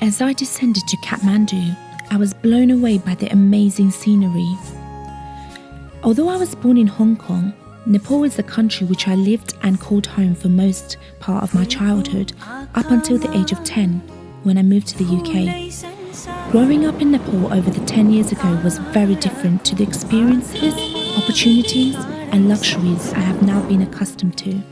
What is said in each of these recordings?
As I descended to Kathmandu, I was blown away by the amazing scenery. Although I was born in Hong Kong, Nepal is the country which I lived and called home for most part of my childhood, up until the age of 10, when I moved to the UK. Growing up in Nepal over the 10 years ago was very different to the experiences, opportunities and luxuries I have now been accustomed to.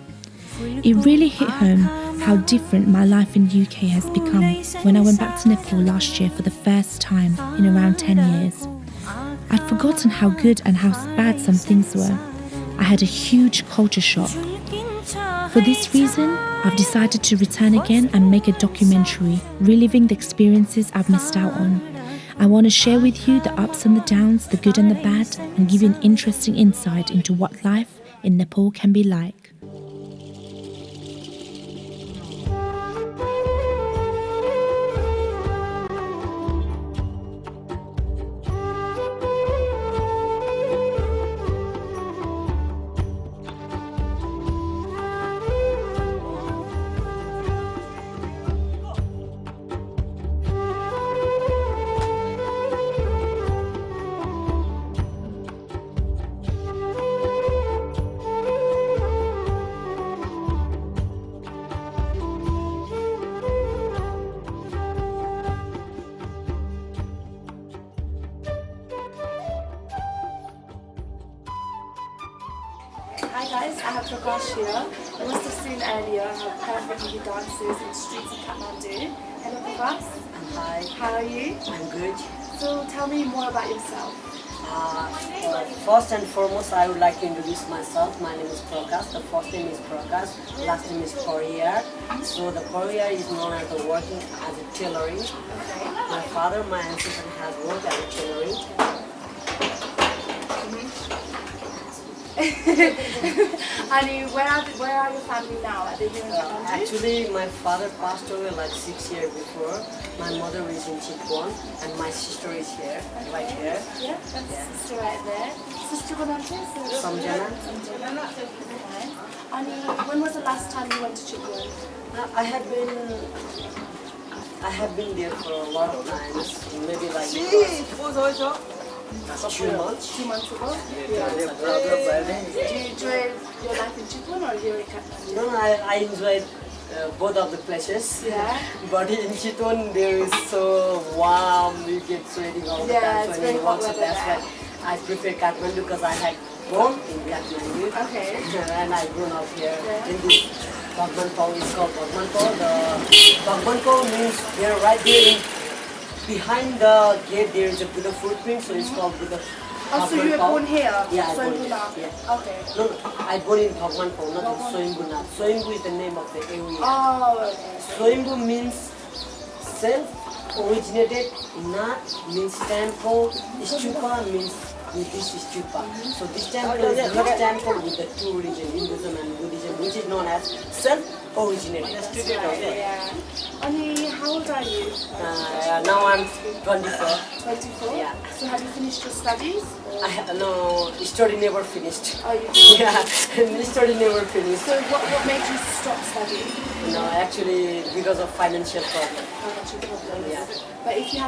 It really hit home how different my life in the UK has become when I went back to Nepal last year for the first time in around 10 years. I'd forgotten how good and how bad some things were. I had a huge culture shock. For this reason, I've decided to return again and make a documentary, reliving the experiences I've missed out on. I want to share with you the ups and the downs, the good and the bad, and give you an interesting insight into what life in Nepal can be like. Hi guys, I have Prakash here. You must have seen earlier how perfectly he dances in the streets of Kathmandu. Hello Prakash. Hi. How are you? I'm good. So tell me more about yourself. First and foremost, I would like to introduce myself. My name is Prakash. The first name is Prakash, last name is Korea. So the Korea is known as the working as a tailoring. Okay. My father, my ancestor has worked as a tailoring. And where are your family now? Are they here in Kathmandu? Actually, my father passed away like 6 years before. My mother is in Chitwan and my sister is here, right here. Yeah, that's sister right there. Sister Bonante? Samjana. Samjana. Fine. And when was the last time you went to Chitwan? I have been there for a lot of times, maybe like 2 months. 2 months ago? Yeah. Do you enjoy your life in Chitwan or here in Kathmandu? No, I enjoyed both of the places. Yeah. But in Chitwan there is so warm, you get sweating all the time. It's So very hot so weather that's there. why I prefer Kathmandu because I had born in Kathmandu. Okay. And I grew up here Yeah. in this Bagmanpao. It's called Bagmanpao. The Bagmanpao means they're right there behind the gate. There is a Buddha footprint, so it's called Buddha. Oh, so you were born here? Yeah, I born here. Soimbuna? Yeah. Okay. No, I born in Bagmanpao, not in Soimbuna. Soimbu is the name of the area. Oh, okay. Soimbu means self-originated, Nat means temple, Stupa means Buddhist stupa. So this temple is the temple with the two religions, Hinduism and Buddhism, which is known as self-originated. Yeah. Ani, how old are you? Now I'm 24. 24? Yeah. So have you finished your studies? No, study never finished. Oh, you did? Yeah, study never finished. So what made you stop studying? No, actually because of financial problem. Financial problems. Yeah. But if you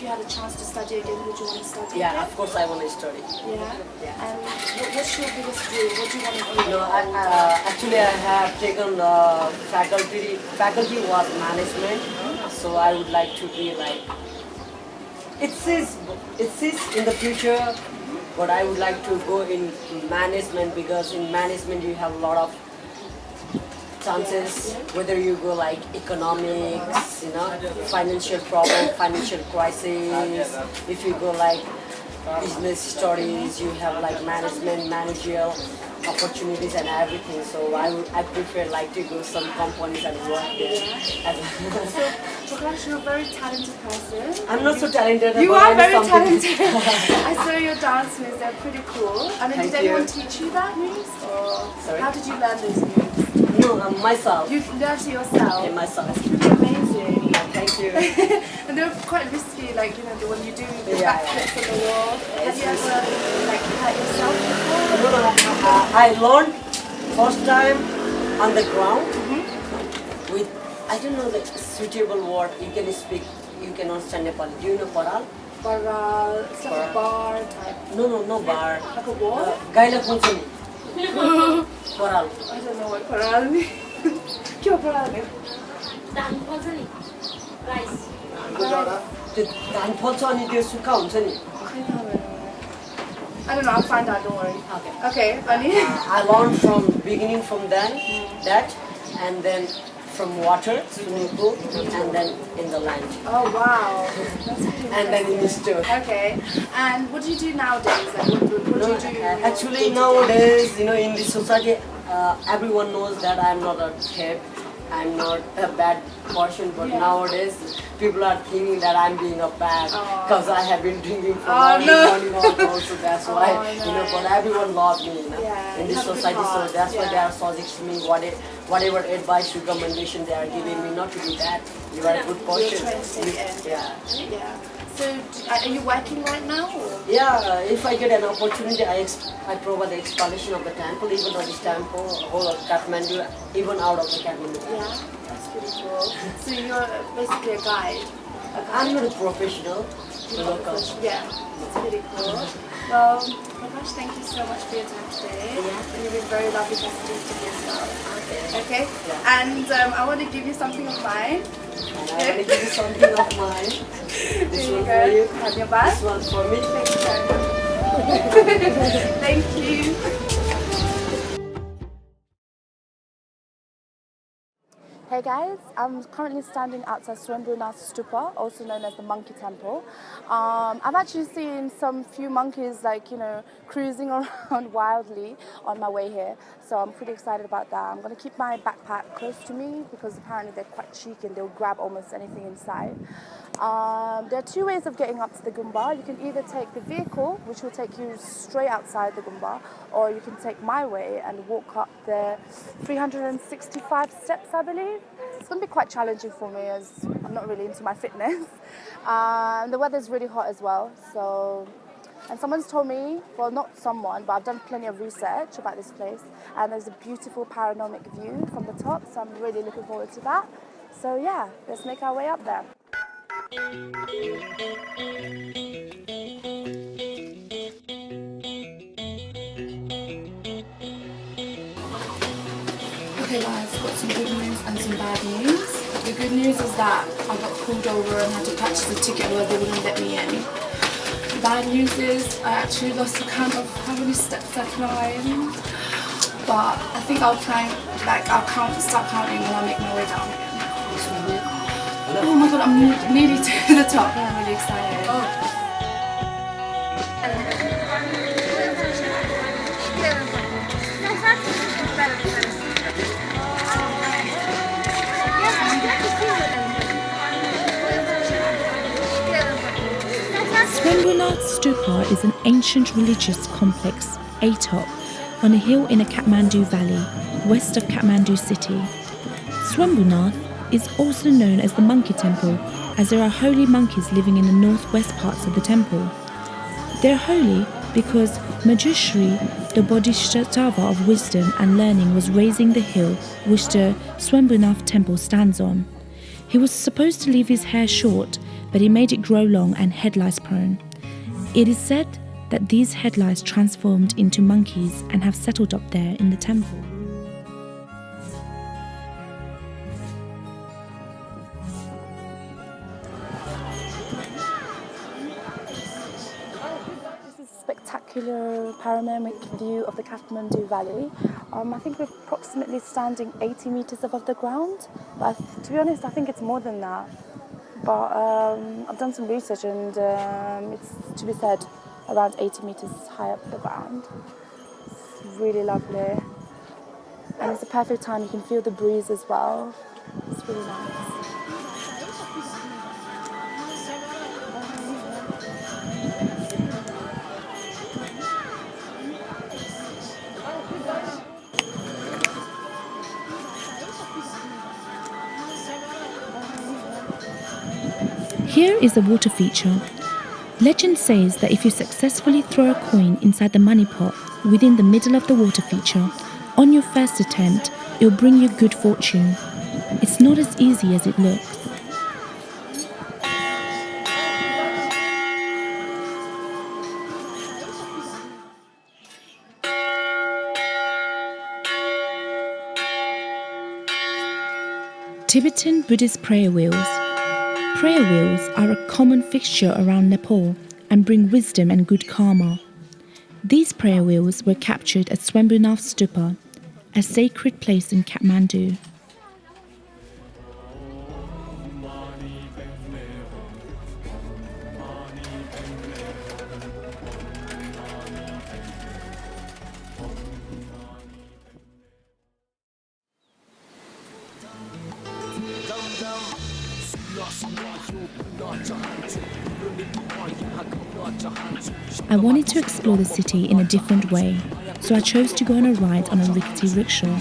had a chance to study again, would you want to study Yeah, again? of course I want to study. Yeah. Yeah. And what's your biggest dream? What do you want to do? No, actually I have taken faculty. Faculty was management, so I would like to be like. It says in the future, but I would like to go in management because in management you have a lot of chances. Whether you go like economics, financial problem, financial crisis. If you go like business studies, you have like managerial opportunities and everything. So I prefer like to go some companies and work there. So Prakash, you're a very talented person. I'm not so talented. You but are I'm very something. talented. I saw your dance moves; they're pretty cool. And then Thank did anyone you. teach you that moves, or Sorry? how did you learn those moves? No, myself. You learned it yourself. Yeah, myself. Pretty amazing. Thank you. And they're quite risky, like the one you do the Yeah, backflips on the wall. Have you ever like hurt yourself before? No, I learned first time on the ground with I don't know the suitable word. You can speak, you can understand Nepali. Do you know paral? Paral, it's like a bar type. No bar. Like a wall? Gaila kunsani. Paral. I don't know what paral means. Kyo paral means? त्यो धान फल्छ अनि त्यो सुक्खा हुन्छ नि. I don't know, I'll find out, don't worry. Okay, funny. I learned from beginning from then, that, and then from water, swimming pool, and then in the land. Oh wow. That's really And then in the store. Okay. And what do you do nowadays? Like, what do you do? Actually, nowadays, in this society, everyone knows that I'm not a thief. I'm not a bad person, but nowadays people are thinking that I'm being a bad because I have been drinking for morning also. That's why, but everyone loves me, in this society. So that's why they are suggesting me whatever advice, recommendation they are giving me not to do that. You are a good person. Yeah. So, are you working right now? Or? Yeah, if I get an opportunity, I provide the explanation of the temple, even of this temple, whole of Kathmandu, even out of the Kathmandu. Yeah, that's pretty cool. So you're basically a guide? I'm not a professional, local. Yeah, that's pretty cool. Well, Prakash, thank you so much for your time today. And you've been very lovely to speak to yourself. Okay? Yeah. And I want to give you something of mine. And I want to give you something of mine. This one for you. Have your bath. This one for me. Thank you very much. Thank you. Hey guys, I'm currently standing outside Swambhunath Stupa, also known as the Monkey Temple. I've actually seen some few monkeys cruising around wildly on my way here, so I'm pretty excited about that. I'm going to keep my backpack close to me because apparently they're quite cheeky and they'll grab almost anything inside. There are two ways of getting up to the Gumba. You can either take the vehicle, which will take you straight outside the Gumba, or you can take my way and walk up the 365 steps, I believe. It's going to be quite challenging for me as I'm not really into my fitness. The weather's really hot as well, and someone's told me, well, not someone, but I've done plenty of research about this place, and there's a beautiful panoramic view from the top, so I'm really looking forward to that. So yeah, let's make our way up there. Okay guys, got some good news and some bad news. The good news is that I got pulled over and had to purchase a ticket or they wouldn't let me in. The bad news is I actually lost count of how many steps I climbed. But I think I'll start counting when I make my way down again. Oh my god, I'm nearly to the top and I'm really excited. Swambhunath Stupa is an ancient religious complex atop on a hill in a Kathmandu valley, west of Kathmandu city. Swambhunath is also known as the Monkey Temple, as there are holy monkeys living in the northwest parts of the temple. They're holy because Manjushri, the Bodhisattva of wisdom and learning, was raising the hill which the Swambhunath temple stands on. He was supposed to leave his hair short, but he made it grow long and head lice prone. It is said that these head lice transformed into monkeys and have settled up there in the temple. Spectacular panoramic view of the Kathmandu Valley. I think we're approximately standing 80 meters above the ground, but to be honest I think it's more than that. But I've done some research and it's, to be said, around 80 meters high up the ground. It's really lovely, and it's a perfect time. You can feel the breeze as well. It's really nice. Here is a water feature. Legend says that if you successfully throw a coin inside the money pot within the middle of the water feature, on your first attempt, it will bring you good fortune. It's not as easy as it looks. Tibetan Buddhist prayer wheels. Prayer wheels are a common fixture around Nepal and bring wisdom and good karma. These prayer wheels were captured at Swambhunath Stupa, a sacred place in Kathmandu. I wanted to explore the city in a different way, so I chose to go on a ride on a rickety rickshaw.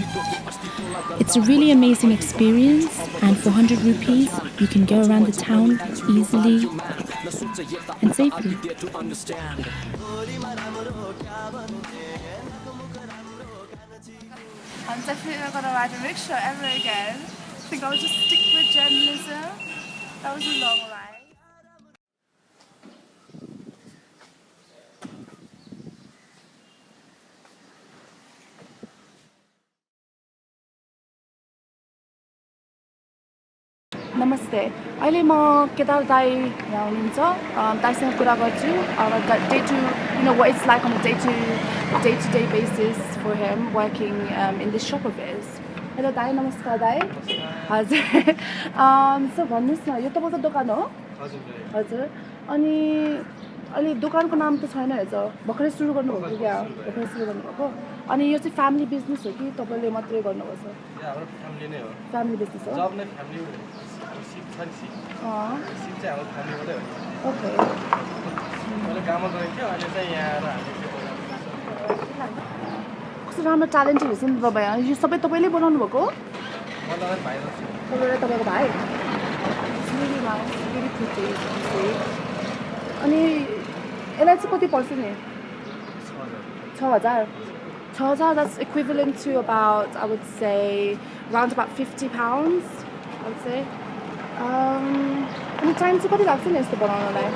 It's a really amazing experience, and for 100 rupees, you can go around the town easily and safely. I'm definitely not going to ride a rickshaw ever again. I think I'll just stick with journalism. That was a long ride. नमस्ते अहिले म केदार दाई यहाँ हुनुहुन्छ दाइसँग कुरा गर्छु day to what it's like on a day-to-day basis for him working in this shop of his. Hello दाई नमस्कार दाई हजुर सो भन्नुस् न यो तपाईको दोकान हो हजुर अनि अहिले दोकानको नाम त छैन हैन भर्खरै सुरु गर्नुभएको क्या भर्खरै सुरु गर्नुभएको अनि यो चाहिँ फ्यामिली बिजनेस हो कि तपाईले मात्रै गर्नुपर्छ हाम्रो फ्यामिली नै हो फ्यामिली बिजनेस हो जब नै फ्यामिली सिप छ नि सिप सिप चाहिँ हाम्रो फ्यामिलीबाटै हो ओके मैले गाउँमा गएको थियो अहिले चाहिँ यहाँ आएर हामी कस्तो राम्रो ट्यालेन्टेड रहेछ नि तपाईँ यो सबै तपाईँले बनाउनु भएको हो मलाई भाइ तपाईँको भाइ अनि यसलाई चाहिँ कति पर्छ नि 6,000 that's equivalent to about I would say around about 50 pounds I would say अनि टाइम चाहिँ कति लाग्छ नि यस्तो बनाउनलाई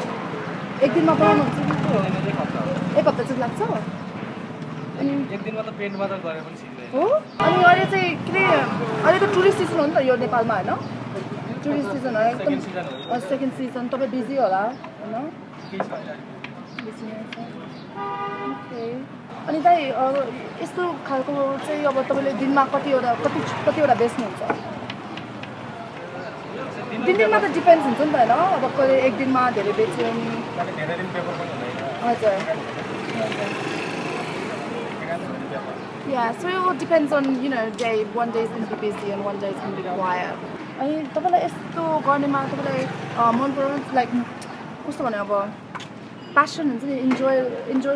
एक दिनमा बनाउनुहुन्छ कि एक हप्ता चाहिँ लाग्छ अनि एक दिनमा त पेन्ट मात्र गरे पनि सिक्दैन हो अनि अहिले चाहिँ किन अहिले त टुरिस्ट सिजन हो नि त यो नेपालमा हैन टुरिस्ट सिजन हो एकदम सेकेन्ड सिजन तपाईँ बिजी होला हैन ओके अनि दाइ यस्तो खालको चाहिँ अब तपाईँले दिनमा कतिवटा बेच्नुहुन्छ दिनमा त डिपेन्ड्स हुन्छ नि त हैन अब कहिले एक दिनमा धेरै बेच्यो नि धेरै दिन पेपर पनि हुँदैन हजुर Yeah, so it all depends on, day. One day is going to be busy and one day is going to be quiet. अनि तपाईलाई यस्तो गर्नेमा तपाईलाई मन पराउनु लाइक कस्तो भने अब प्यासन हुन्छ नि इन्जोय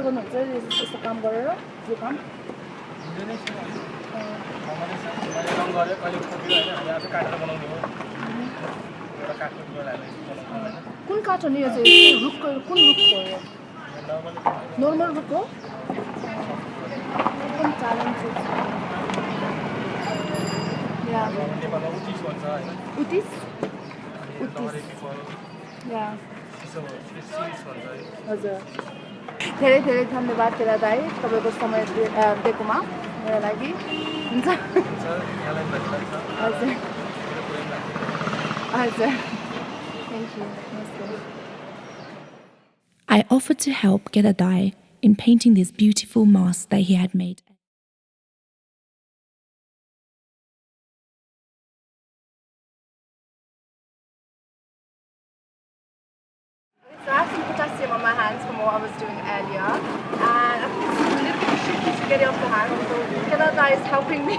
गर्नुहुन्छ यस्तो काम गरेर यो काम कुन काठ हो नि यो चाहिँ रुखको कुन रुखको हो नर्मल रुख हो एकदम ट्यालेन्टेड उतिस हजुर धेरै धेरै धन्यवाद केरा दाई तपाईँको समय दिएकोमा मेरो लागि हुन्छ हजुर हजुर thank you I offered to help Gedadai in painting this beautiful mask that he had made. So I have some potassium on my hands from what I was doing earlier, and I think it's a little bit tricky to get it off the hand. So Gedadai is helping me,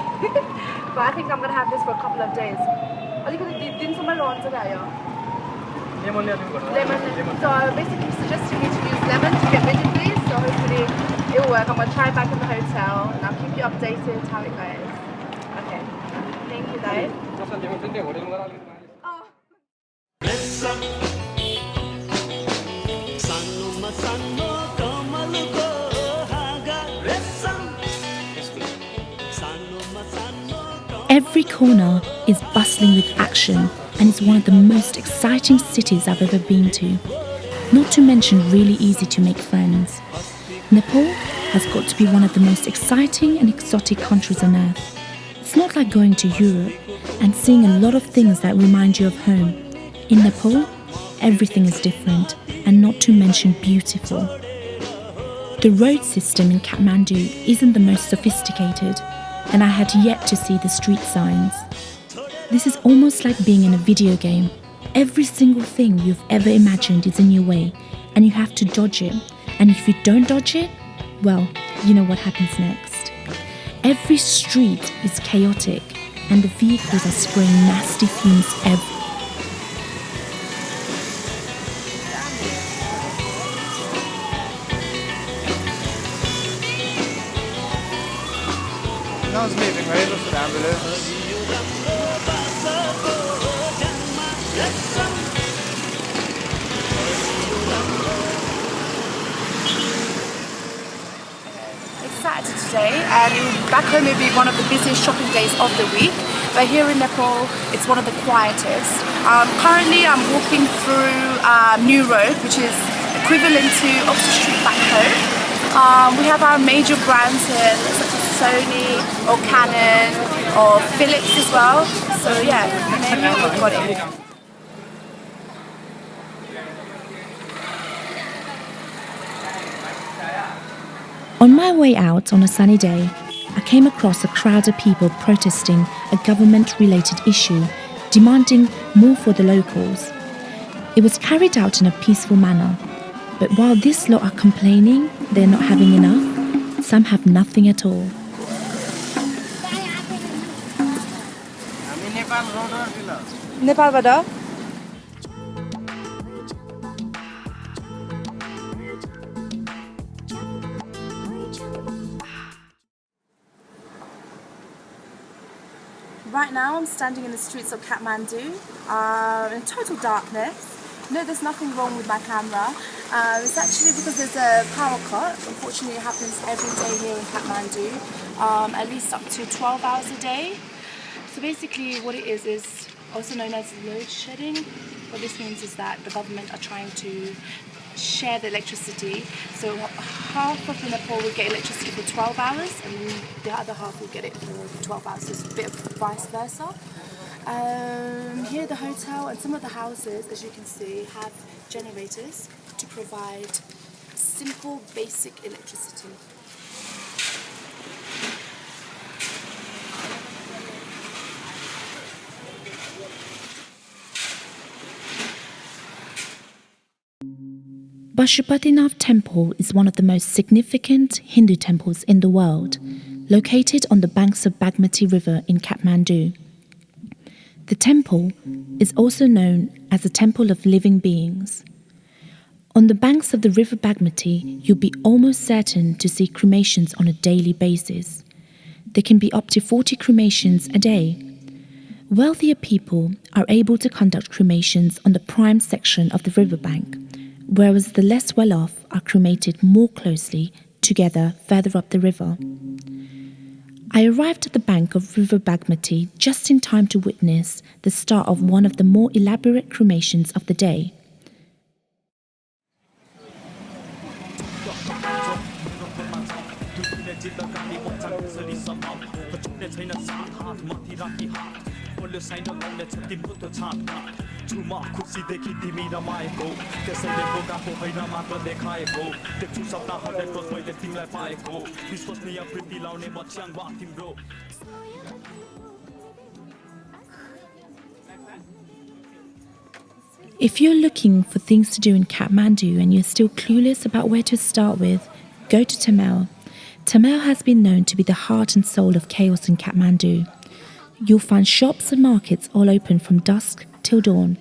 but I think I'm going to have this for a couple of days. अलिकति दिनसम्म रहन्छ क्या यो lemon. So basically suggesting me to use lemon to get rid of these. So hopefully it will work. I'm going to try it back in the hotel and I'll keep you updated how it goes. Okay. Thank you, Dave. Every corner is bustling with action and is one of the most exciting cities I've ever been to. Not to mention really easy to make friends. Nepal has got to be one of the most exciting and exotic countries on earth. It's not like going to Europe and seeing a lot of things that remind you of home. In Nepal, everything is different and not to mention beautiful. The road system in Kathmandu isn't the most sophisticated, and I had yet to see the street signs. This is almost like being in a video game. Every single thing you've ever imagined is in your way, and you have to dodge it. And if you don't dodge it, well, you know what happens next. Every street is chaotic, and the vehicles are spraying nasty fumes everywhere. Sounds amazing, right? Looks at ambulance. It's Saturday today, and back home it will be one of the busiest shopping days of the week. But here in Nepal, it's one of the quietest. Currently, I'm walking through New Road, which is equivalent to Oxford Street back home. We have our major brands here, such as Sony, or Canon, or Philips as well. So yeah, name it, we've got it. On my way out on a sunny day, I came across a crowd of people protesting a government-related issue, demanding more for the locals. It was carried out in a peaceful manner, but while this lot are complaining they're not having enough, some have nothing at all. Nepal Right now I'm standing in the streets of Kathmandu in total darkness. No, there's nothing wrong with my camera. It's actually because there's a power cut. Unfortunately, it happens every day here in Kathmandu, at least up to 12 hours a day. So basically what it is also known as load shedding. What this means is that the government are trying to share the electricity. So half of Nepal will get electricity for 12 hours and the other half will get it for 12 hours. So it's a bit of vice versa. Here the hotel and some of the houses, as you can see, have generators to provide simple, basic electricity. Pashupatinath Temple is one of the most significant Hindu temples in the world, located on the banks of Bagmati River in Kathmandu. The temple is also known as the Temple of Living Beings. On the banks of the river Bagmati, you'll be almost certain to see cremations on a daily basis. There can be up to 40 cremations a day. Wealthier people are able to conduct cremations on the prime section of the riverbank, whereas the less well-off are cremated more closely together further up the river. I arrived at the bank of River Bagmati just in time to witness the start of one of the more elaborate cremations of the day. If you're looking for things to do in Kathmandu and you're still clueless about where to start with, go to Tamil. Tamil has been known to be the heart and soul of chaos in Kathmandu. You'll find shops and markets all open from dusk till dawn.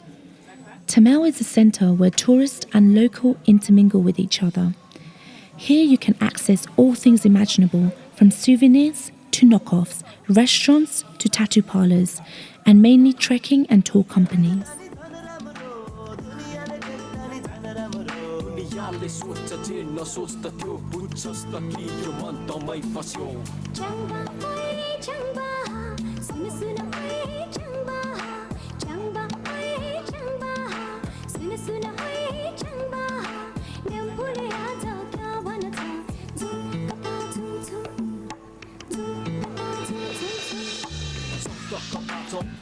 Tamil is a centre where tourists and local intermingle with each other. Here you can access all things imaginable, from souvenirs to knockoffs, restaurants to tattoo parlours, and mainly trekking and tour companies.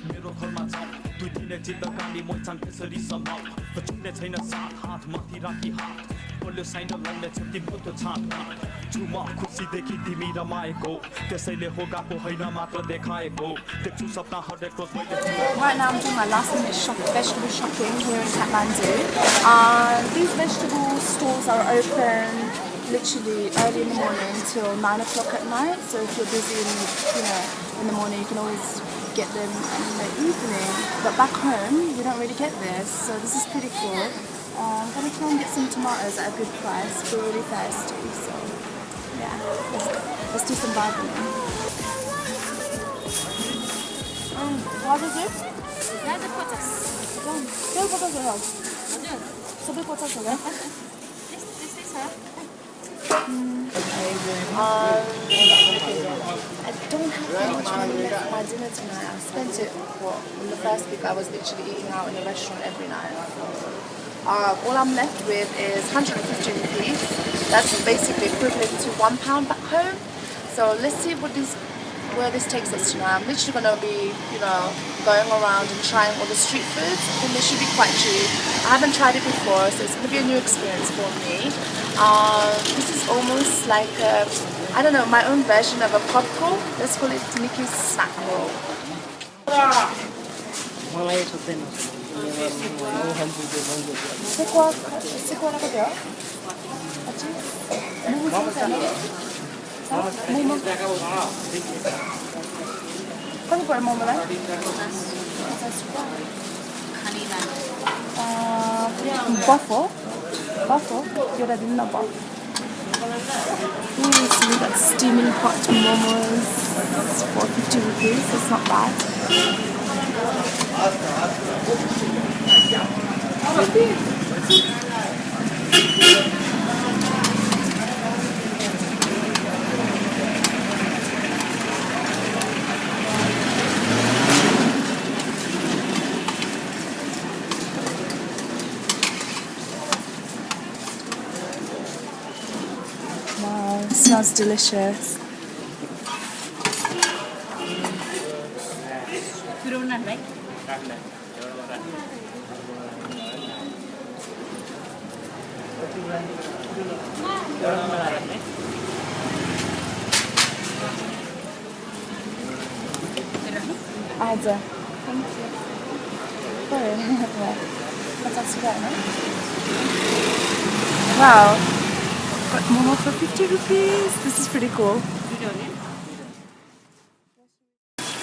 मेरो घरमा जाऊ दुई दिने चित्तकानी मोइचान त्यसरी समाउ बचुने छैन साथ हात माथि राखी हात बल्यो साइन लाउने छ तिम्रो त्यो छातमा छुमा खुसीदेखि तिमी रमाएको त्यसैले हो गएको होइन मात्र देखाएको देख्छु सपना हरेक रोज मैले Right now I'm doing my last minute vegetable shopping here in Kathmandu. These vegetable stores are open literally early in the morning till 9 o'clock at night. So if you're busy in the morning, you can always get them in the evening. But back home, you don't really get this. So this is pretty cool. I'm gonna try and get some tomatoes at a good price. We're really thirsty, so yeah, let's do some bargaining. What is it? That's a potas. Quelle patate là? Bonjour. Ça fait patate là? This is her. I don't have that much money left for my dinner tonight. I spent it, in the first week I was literally eating out in a restaurant every night. All I'm left with is 150 rupees. That's basically equivalent to £1 back home. So let's see where this takes us tonight. I'm literally going to be, going around and trying all the street foods. I think they should be quite cheap. I haven't tried it before, so it's going to be a new experience for me. This is almost like, I don't know, my own version of a pop roll. Let's call it Nikky's snack roll. C'est quoi la couleur? Quanto per il momento? Buffo? You're ready to buff. Ooh, so we got steaming hot momos for 50 rupees. It's not bad. Wow, it smells delicious. Right? Ada. Thank you. Wow. Got momo for 50 rupees. This is pretty cool.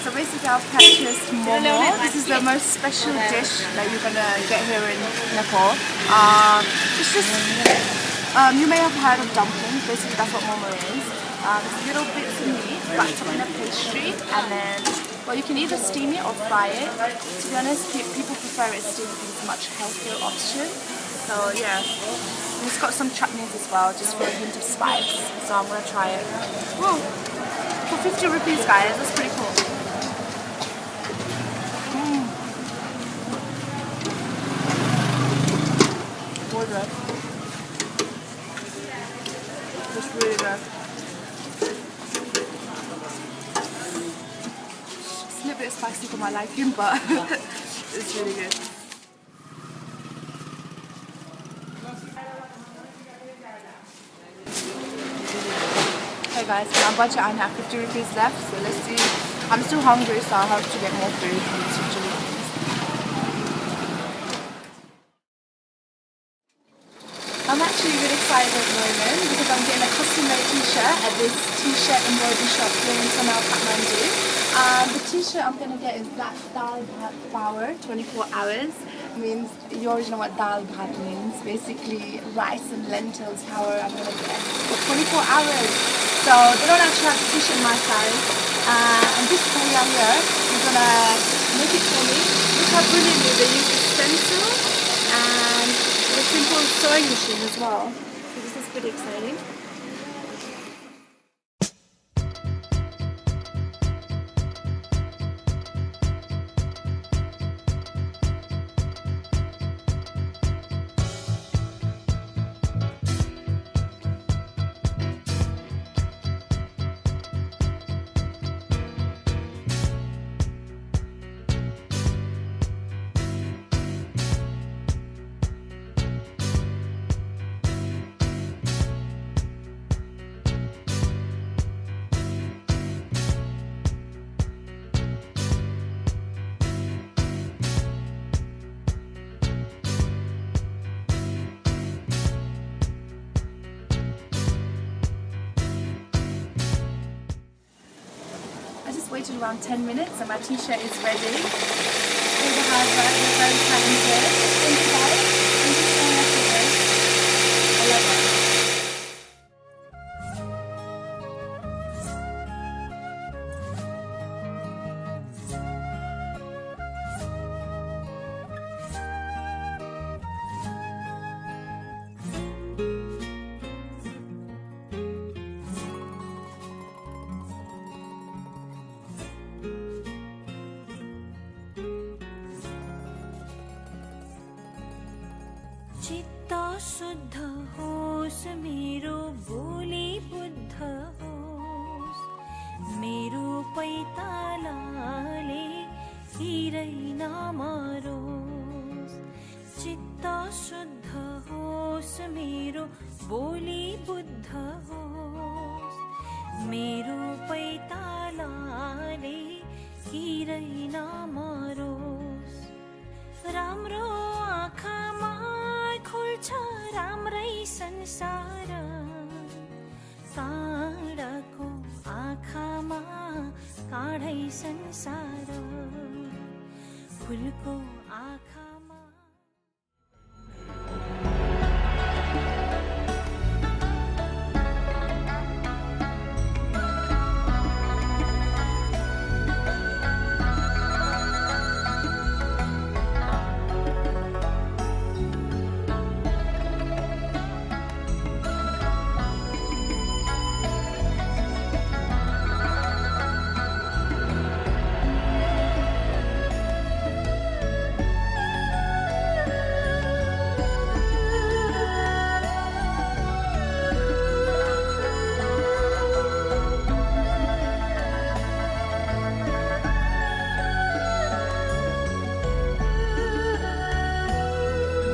So basically I've purchased momo. This is the most special dish that you're gonna get here in Nepal. It's just, you may have heard of dumplings. Basically that's what momo is. It's little bits of meat wrapped up in a pastry, and then, well, you can either steam it or fry it. To be honest, people prefer it steamed because it's a much healthier option. So yeah, and it's got some chutneys as well, just for a hint of spice. So I'm gonna try it. Whoa, for 50 rupees, guys, that's pretty cool. Good. It's really good. It's a little bit spicy for my liking, but it's really good. Hey guys, my budget I have 50 rupees left, so let's see. I'm still hungry, so I'll have to get more food from this 50 rupees. I'm actually really excited at the moment because I'm getting a custom-made t-shirt at this t-shirt embroidery shop here in Kathmandu. The t-shirt I'm going to get is Black Dal Bhat Power, 24 hours. Means, you already know what Dal Bhat means. Basically, rice and lentils power I'm going to get for 24 hours. So they don't actually have the t-shirt in my size. And this area here is going to make it for me. Look how brilliantly they use the stencil and a simple sewing machine as well. So this is pretty exciting. waited around 10 minutes and my t-shirt is ready. All the hard work, we're very talented. Thank you guys. Thank you so much for this. I love it. चित्त शुद्ध होस् मेरो बोली बुद्ध होस् मेरो पैतालाले हिरै नमरोस् चित्त शुद्ध होस् मेरो बोली बुद्ध होस् मेरो पैतालाले हिरै नमरोस् राम्रो आँखामा खुल्छ राम्रै संसार काँडाको आँखामा काँडै संसार फुलको आँखामा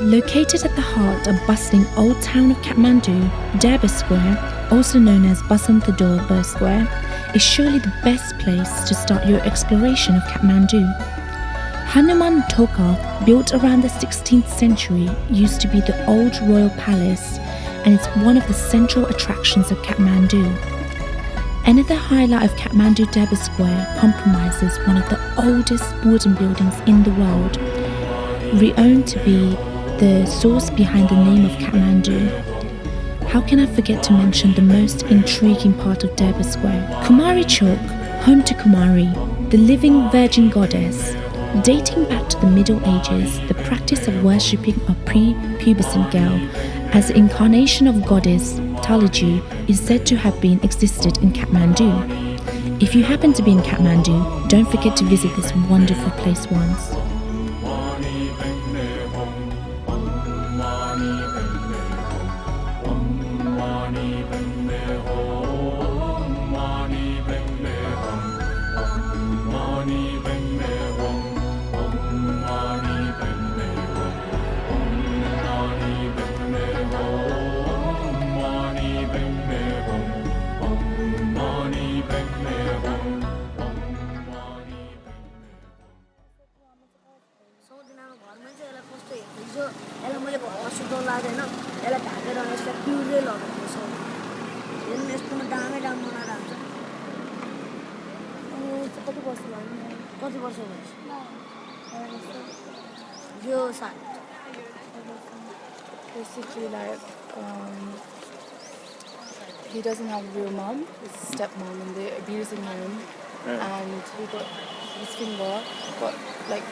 Located at the heart of bustling old town of Kathmandu, Durbar Square, also known as Basant Durbar Square, is surely the best place to start your exploration of Kathmandu. Hanuman Toka, built around the 16th century, used to be the old royal palace and it's one of the central attractions of Kathmandu. Another highlight of Kathmandu Durbar Square comprises one of the oldest wooden buildings in the world, renowned to be the source behind the name of Kathmandu. How can I forget to mention the most intriguing part of Durbar Square? Kumari Chowk, home to Kumari, the living virgin goddess. Dating back to the Middle Ages, the practice of worshipping a pre-pubescent girl as the incarnation of goddess Taliju is said to have been existed in Kathmandu. If you happen to be in Kathmandu, don't forget to visit this wonderful place once. Basically, like, he doesn't have a real mom, his stepmom, and they're abusing him. And he got his finger got, like,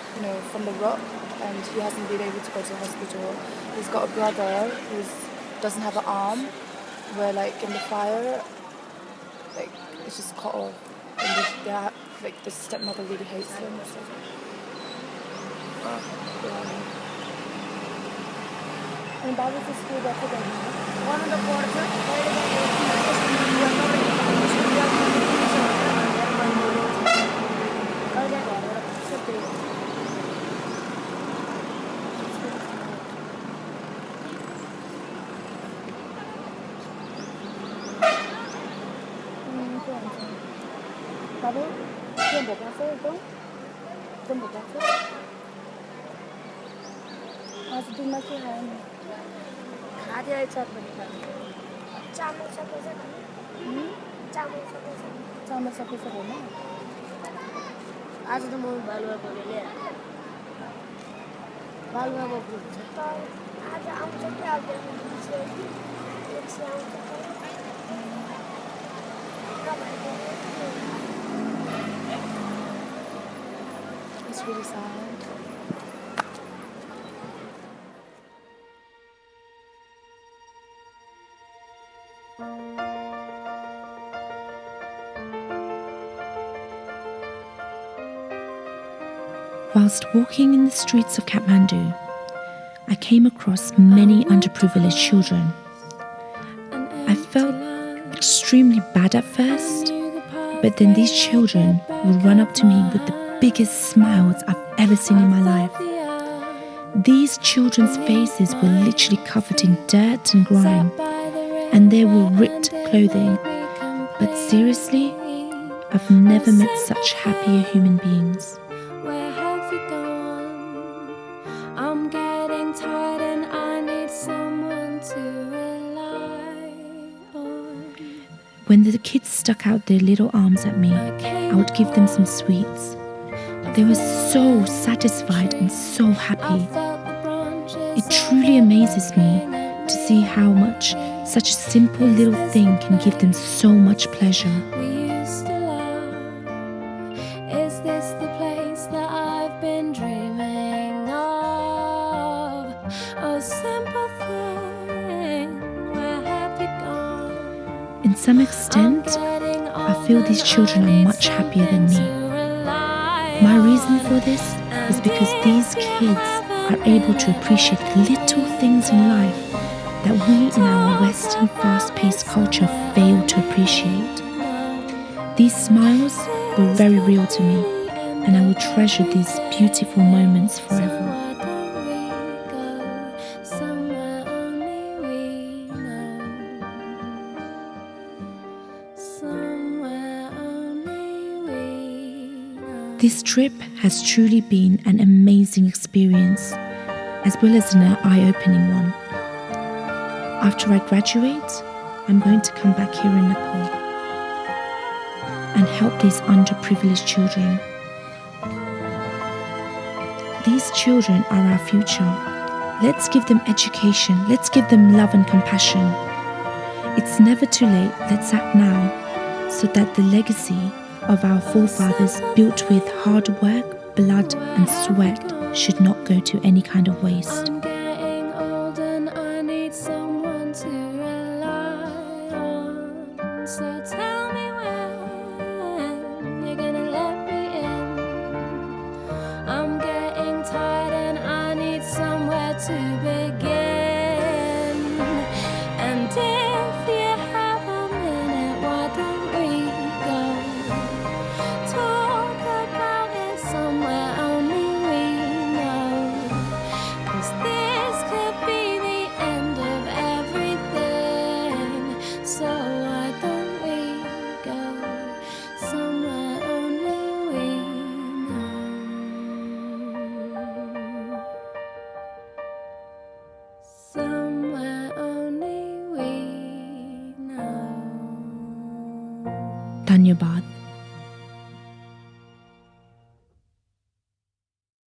from the rock, and he hasn't been able to go to the hospital. He's got a brother who doesn't have an arm, where, like, in the fire, like, it's just cut off. And the stepmother really hates him. So, And that was the school that they went. one of the boards, Babu, dia mau puasa itu? Dia mau puasa? Masih di masih hari. खाँदै आएछ पनि चामल सकेछ भने चामल सकेछ चामल सकेछ भने आज त म बालुवाको लिएर बालुवाको ग्रुप छ आज आउँछ कि आउँदैन It's really sad. Whilst walking in the streets of Kathmandu, I came across many underprivileged children. I felt extremely bad at first, but then these children would run up to me with the biggest smiles I've ever seen in my life. These children's faces were literally covered in dirt and grime, and they wore ripped clothing. But seriously, I've never met such happier human beings. Where have you gone? I'm getting tired and I need someone to rely on. When the kids stuck out their little arms at me, I would give them some sweets. They were so satisfied and so happy. It truly amazes me to see how much such a simple little thing can give them so much pleasure. We used to love. Is this the place that I've been dreaming of? Oh, simple thing, where have you gone? In some extent, I feel these children are much happier than me. My reason for this is because these kids are able to appreciate little things in life that we in our Western fast-paced culture fail to appreciate. These smiles were very real to me, and I will treasure these beautiful moments forever. This trip has truly been an amazing experience, as well as an eye-opening one. After I graduate, I'm going to come back here in Nepal and help these underprivileged children. These children are our future. Let's give them education. Let's give them love and compassion. It's never too late. Let's act now so that the legacy of our forefathers built with hard work, blood and sweat should not go to any kind of waste. I'm getting old and I need someone to rely on. So tell me when you're gonna let me in. I'm getting tired and I need somewhere to begin. And if you have a minute, why don't we go talk about it somewhere only we know? 'Cause this could be the end of everything. So why don't we go somewhere only we know? Somewhere only we know. Dhanyabad.